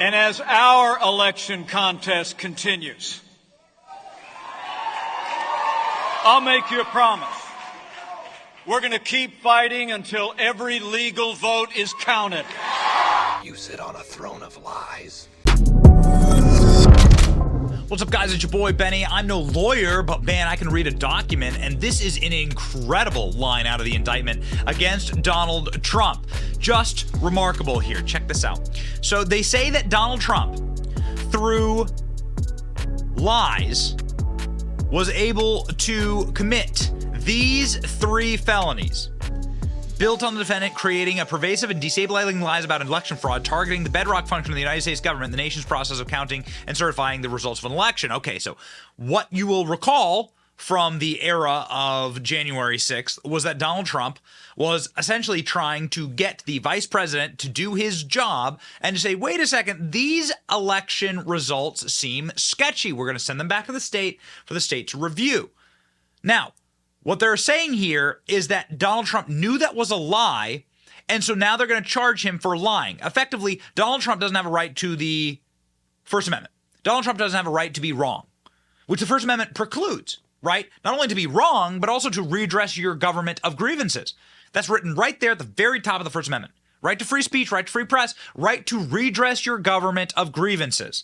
And as our election contest continues, I'll make you a promise. We're going to keep fighting until every legal vote is counted. You sit on a throne of lies. What's up, guys? It's your boy Benny. I'm no lawyer, but man, I can read a document, and this is an incredible line out of the indictment against Donald Trump. Just remarkable here. Check this out. So they say that Donald Trump, through lies, was able to commit these 3 felonies. Built on the defendant creating a pervasive and destabilizing lies about election fraud, targeting the bedrock function of the United States government, the nation's process of counting and certifying the results of an election. Okay, so what you will recall from the era of January 6th was that Donald Trump was essentially trying to get the vice president to do his job and to say, wait a second, these election results seem sketchy. We're going to send them back to the state for the state to review. Now, what they're saying here is that Donald Trump knew that was a lie, and so now they're going to charge him for lying. Effectively, Donald Trump doesn't have a right to the First Amendment. Donald Trump doesn't have a right to be wrong, which the First Amendment precludes, right? Not only to be wrong, but also to redress your government of grievances. That's written right there at the very top of the First Amendment. Right to free speech, right to free press, right to redress your government of grievances.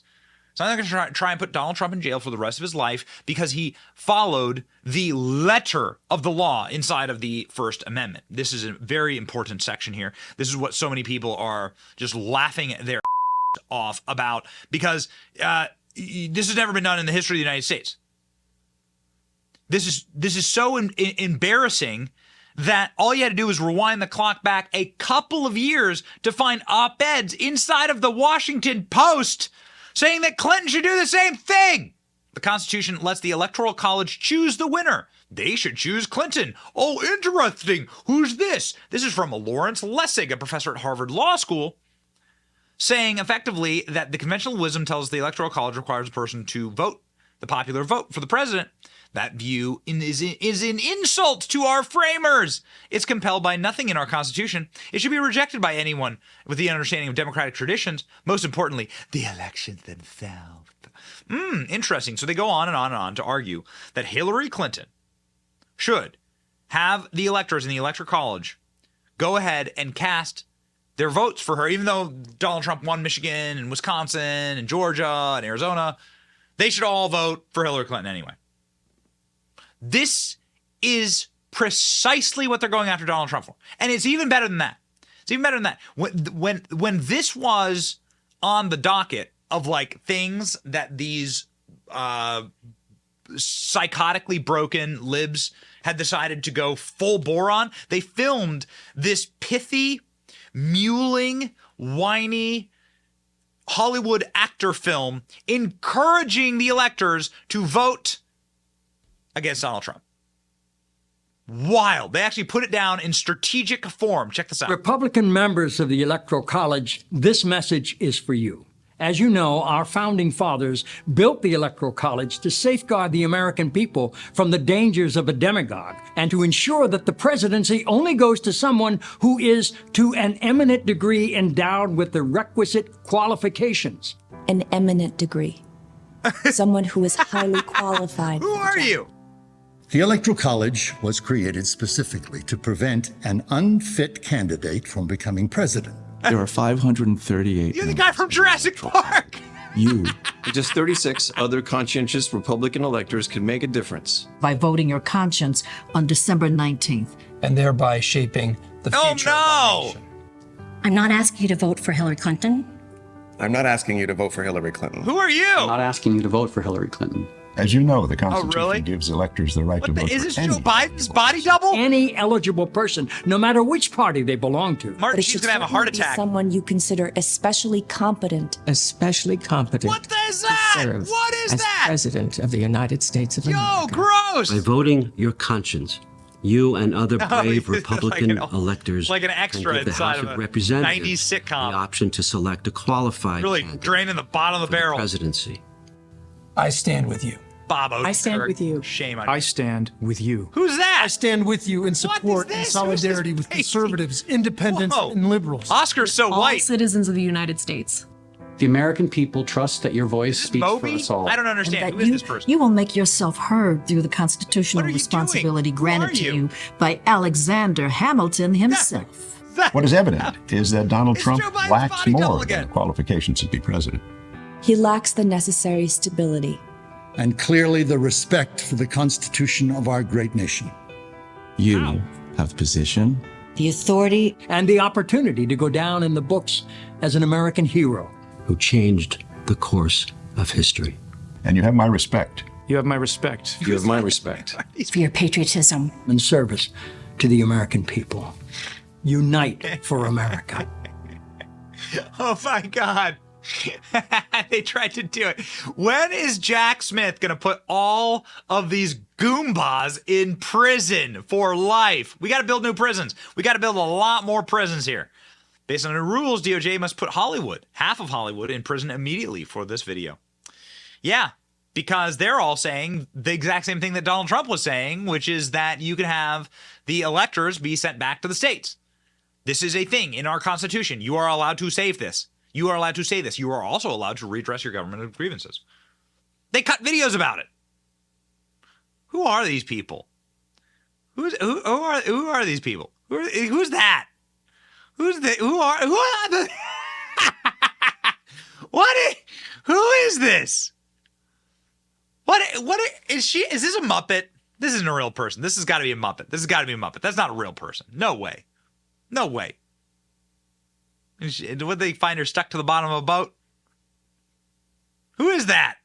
So I'm not going to try and put Donald Trump in jail for the rest of his life because he followed the letter of the law inside of the First Amendment. This is a very important section here. This is what so many people are just laughing their off about because this has never been done in the history of the United States. This is so embarrassing that all you had to do was rewind the clock back a couple of years to find op-eds inside of the Washington Post saying that Clinton should do the same thing. The Constitution lets the Electoral College choose the winner. They should choose Clinton. Oh, interesting. Who's this? This is from Lawrence Lessig, a professor at Harvard Law School, saying effectively that the conventional wisdom tells us the Electoral College requires a person to vote the popular vote for the president. That view is an insult to our framers. It's compelled by nothing in our Constitution. It should be rejected by anyone with the understanding of democratic traditions. Most importantly, the elections themselves. Interesting. So they go on and on and on to argue that Hillary Clinton should have the electors in the Electoral College go ahead and cast their votes for her, even though Donald Trump won Michigan and Wisconsin and Georgia and Arizona. They should all vote for Hillary Clinton anyway. This is precisely what they're going after Donald Trump for. And it's even better than that. It's even better than that. When this was on the docket of like things that these psychotically broken libs had decided to go full bore on, they filmed this pithy, mewling, whiny Hollywood actor film encouraging the electors to vote against Donald Trump. Wild. They actually put it down in strategic form. Check this out. Republican members of the Electoral College, this message is for you. As you know, our founding fathers built the Electoral College to safeguard the American people from the dangers of a demagogue and to ensure that the presidency only goes to someone who is to an eminent degree endowed with the requisite qualifications. An eminent degree. Someone who is highly qualified. Who are you? The Electoral College was created specifically to prevent an unfit candidate from becoming president. There are 538. You're the guy from Jurassic Park. You. Just 36 other conscientious Republican electors can make a difference. By voting your conscience on December 19th. And thereby shaping the future of our nation. I'm not asking you to vote for Hillary Clinton. I'm not asking you to vote for Hillary Clinton. Who are you? I'm not asking you to vote for Hillary Clinton. As you know, the Constitution really? gives electors the right to vote Is this for Joe Biden's body double? Any eligible person, no matter which party they belong to. Martin, she's going to have a heart attack. Someone you consider especially competent. Especially competent. What is that? To serve what is as that? President of the United States of America. Yo, gross! By voting your conscience, you and other brave Republican like electors like an extra can give the inside House of of a Representatives 90s sitcom. the option to select a qualified Really candidate draining the bottom of the for barrel. presidency. I stand with you. Bob Odenkirk. I stand with you. Shame on you. I stand with you. Who's that? I stand with you in support and this? solidarity Who's with this? conservatives, independents, Whoa. and liberals. Oscar's so All white. citizens of the United States. The American people trust that your voice speaks Moby? for us all. I don't understand. And Who that is this person? you will make yourself heard through the constitutional responsibility granted to you by Alexander Hamilton himself. What is evident is that Donald Trump Joe Biden's lacks body double more than the qualifications to be president. He lacks the necessary stability. And clearly the respect for the Constitution of our great nation. You have position, the authority, and the opportunity to go down in the books as an American hero who changed the course of history. And you have my respect. You have my respect. You have my respect. For your patriotism. and service to the American people. Unite for America. Oh my God. They tried to do it. When is Jack Smith going to put all of these Goombas in prison for life? We got to build new prisons. We got to build a lot more prisons here. Based on the rules, DOJ must put Hollywood, half of Hollywood, in prison immediately for this video. Yeah, because they're all saying the exact same thing that Donald Trump was saying, which is that you can have the electors be sent back to the states. This is a thing in our Constitution. You are allowed to save this. You are allowed to say this. You are also allowed to redress your government grievances. They cut videos about it. Who are these people? Who are these people? Who's that? Who are the who is this? What is she? Is this a Muppet? This isn't a real person. This has got to be a Muppet. This has got to be a Muppet. That's not a real person. No way. No way. Would they find her stuck to the bottom of a boat? Who is that?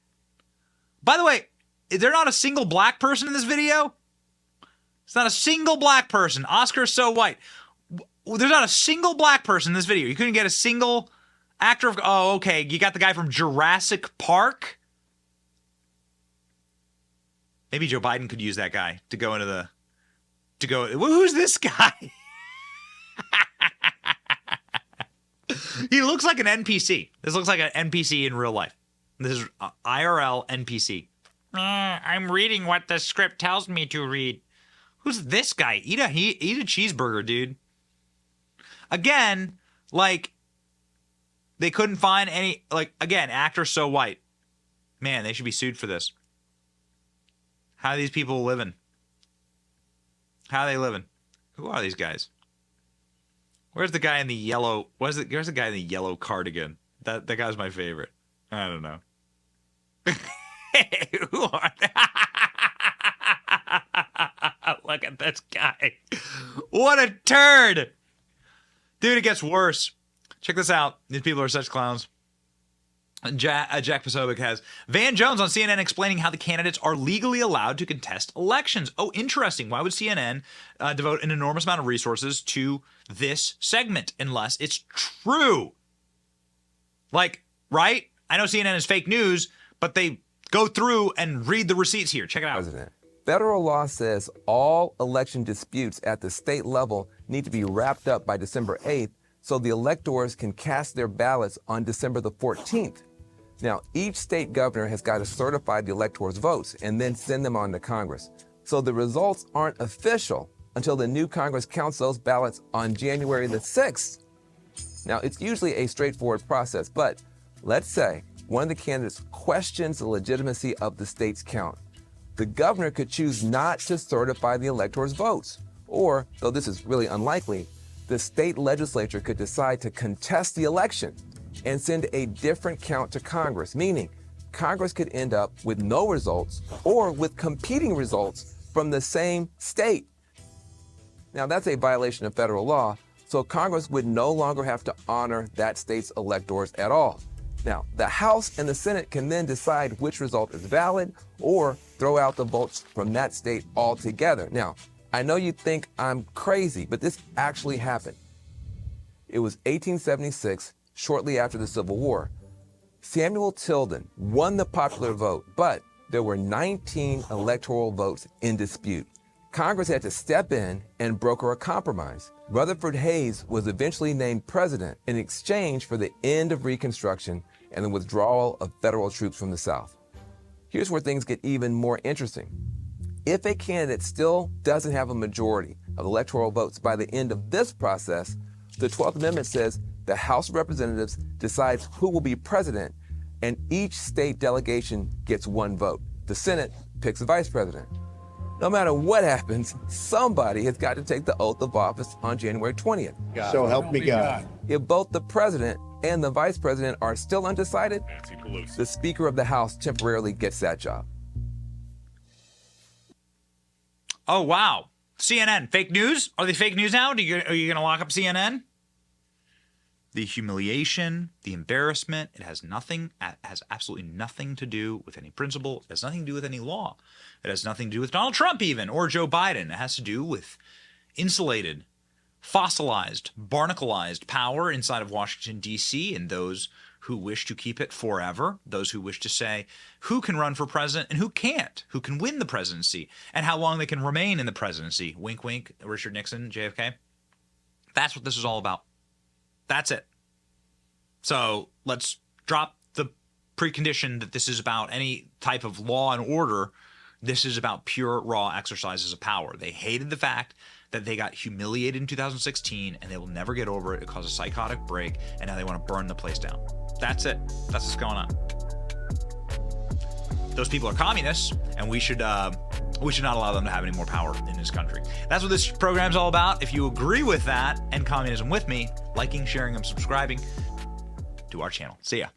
By the way, is there not a single black person in this video? It's not a single black person. Oscar's so white. There's not a single black person in this video. You couldn't get a single actor of... Oh, okay. You got the guy from Jurassic Park? Maybe Joe Biden could use that guy to go into the... Who's this guy? He looks like an NPC. This looks like an NPC in real life. This is IRL NPC. I'm reading what the script tells me to read. Who's this guy? Eat a cheeseburger, dude. Again, like, they couldn't find any, like, again, actors so white. Man, they should be sued for this. How are these people living? How are they living? Who are these guys? Where's the guy in the yellow? Where's the guy in the yellow cardigan? That guy's my favorite. I don't know. Who are they? Look at this guy. What a turd. Dude, it gets worse. Check this out. These people are such clowns. Jack Posobiec has Van Jones on CNN explaining how the candidates are legally allowed to contest elections. Oh, interesting. Why would CNN devote an enormous amount of resources to this segment unless it's true? Like, right? I know CNN is fake news, but they go through and read the receipts here. Check it out. President. Federal law says all election disputes at the state level need to be wrapped up by December 8th so the electors can cast their ballots on December the 14th. Now, each state governor has got to certify the electors' votes and then send them on to Congress. So the results aren't official until the new Congress counts those ballots on January the 6th. Now, it's usually a straightforward process, but let's say one of the candidates questions the legitimacy of the state's count. The governor could choose not to certify the electors' votes. Or, though this is really unlikely, the state legislature could decide to contest the election and send a different count to Congress, meaning Congress could end up with no results or with competing results from the same state. Now, that's a violation of federal law, so Congress would no longer have to honor that state's electors at all. Now, the House and the Senate can then decide which result is valid or throw out the votes from that state altogether. Now, I know you think I'm crazy, but this actually happened. It was 1876, shortly after the Civil War. Samuel Tilden won the popular vote, but there were 19 electoral votes in dispute. Congress had to step in and broker a compromise. Rutherford Hayes was eventually named president in exchange for the end of Reconstruction and the withdrawal of federal troops from the South. Here's where things get even more interesting. If a candidate still doesn't have a majority of electoral votes by the end of this process, the 12th Amendment says The House of Representatives decides who will be president, and each state delegation gets one vote. The Senate picks a vice president. No matter what happens, somebody has got to take the oath of office on January 20th. So help me God. If both the president and the vice president are still undecided, the Speaker of the House temporarily gets that job. Oh, wow. CNN, fake news? Are they fake news now? Are you going to lock up CNN? The humiliation, the embarrassment, it has absolutely nothing to do with any principle. It has nothing to do with any law. It has nothing to do with Donald Trump even, or Joe Biden. It has to do with insulated, fossilized, barnacleized power inside of Washington, D.C., and those who wish to keep it forever, those who wish to say who can run for president and who can't, who can win the presidency, and how long they can remain in the presidency. Wink, wink, Richard Nixon, JFK. That's what this is all about. That's it. So let's drop the precondition that this is about any type of law and order. This is about pure, raw exercises of power. They hated the fact that they got humiliated in 2016, and they will never get over it. It caused a psychotic break, and now they want to burn the place down. That's it. That's what's going on. Those people are communists, and we should not allow them to have any more power in this country. That's what this program's all about. If you agree with that and communism with me, liking, sharing, and subscribing to our channel. See ya.